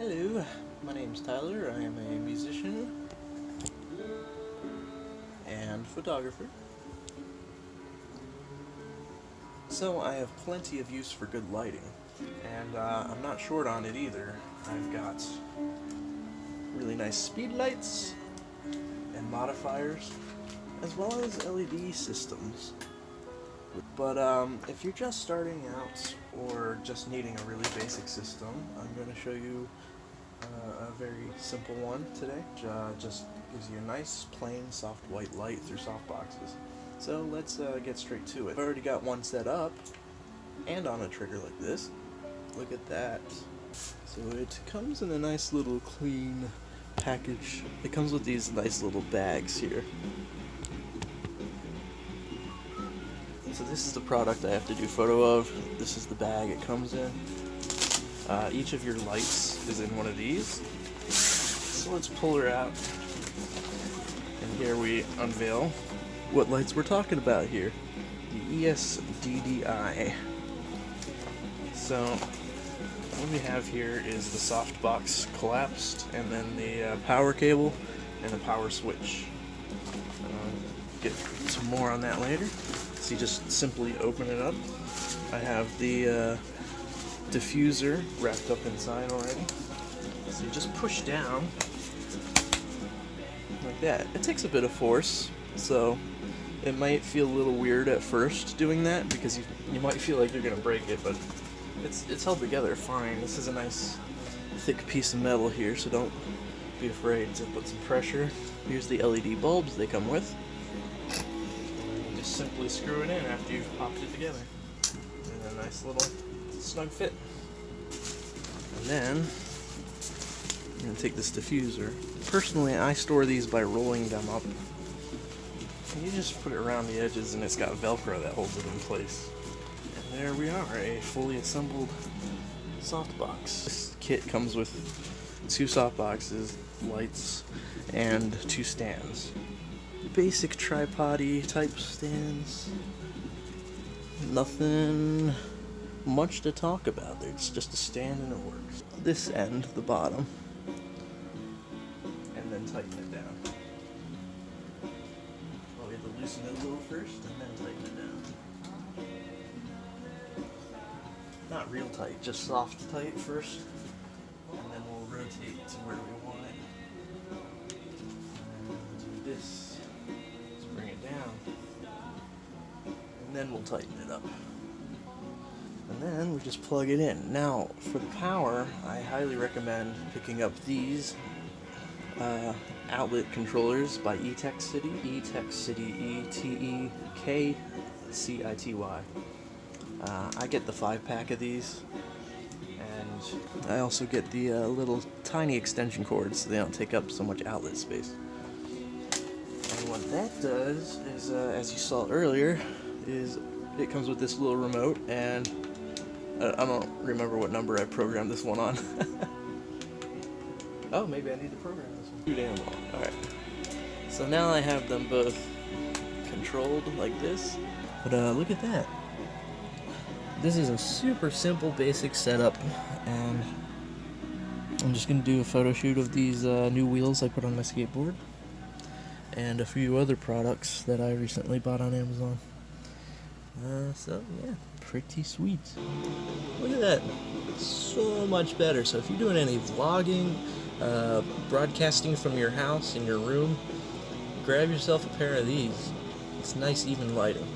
Hello, my name's Tyler. I am a musician and photographer. So I have plenty of use for good lighting, and I'm not short on it either. I've got really nice speed lights and modifiers, as well as LED systems. But if you're just starting out or just needing a really basic system, I'm going to show you a very simple one today. Just gives you a nice, plain, soft white light through softboxes. So let's get straight to it. I've already got one set up and on a trigger like this. Look at that. So it comes in a nice little clean package. It comes with these nice little bags here. So this is the product I have to do photo of. This is the bag it comes in. Each of your lights is in one of these. So let's pull her out. And here we unveil what lights we're talking about here. The ESDDI. So what we have here is the Softbox collapsed, and then the power cable and the power switch. Get some more on that later. So you just simply open it up. I have the diffuser wrapped up inside already. So you just push down like that. It takes a bit of force, so it might feel a little weird at first doing that because you might feel like you're gonna break it, but it's held together fine. This is a nice thick piece of metal here, so don't be afraid to put some pressure. Here's the LED bulbs they come with. And just simply screw it in after you've popped it together. And a nice little snug fit. And then I'm going to take this diffuser. Personally, I store these by rolling them up. And you just put it around the edges and it's got Velcro that holds it in place. And there we are, a fully assembled softbox. This kit comes with 2 softboxes, lights, and 2 stands. Basic tripod-y type stands. Nothing much to talk about. It's just a stand and it works. This end, the bottom, and then tighten it down. Well, we have to loosen it a little first and then tighten it down. Not real tight, just soft tight first, and then we'll rotate to where we want it. And do this. Let's bring it down, and then we'll tighten it up. And then we just plug it in. Now, for the power, I highly recommend picking up these outlet controllers by eTechCity. eTechCity, E-T-E-K-C-I-T-Y. I get the 5-pack of these, and I also get the little tiny extension cords so they don't take up so much outlet space. And what that does is, as you saw earlier, is it comes with this little remote, and I don't remember what number I programmed this one on. Oh, maybe I need to program this one. Too damn long. Alright. So now I have them both controlled like this. But look at that. This is a super simple, basic setup. And I'm just going to do a photo shoot of these new wheels I put on my skateboard. And a few other products that I recently bought on Amazon. So yeah, pretty sweet. Look at that, so much better. So if you're doing any vlogging, broadcasting from your house in your room, grab yourself a pair of these. It's nice, even lighting.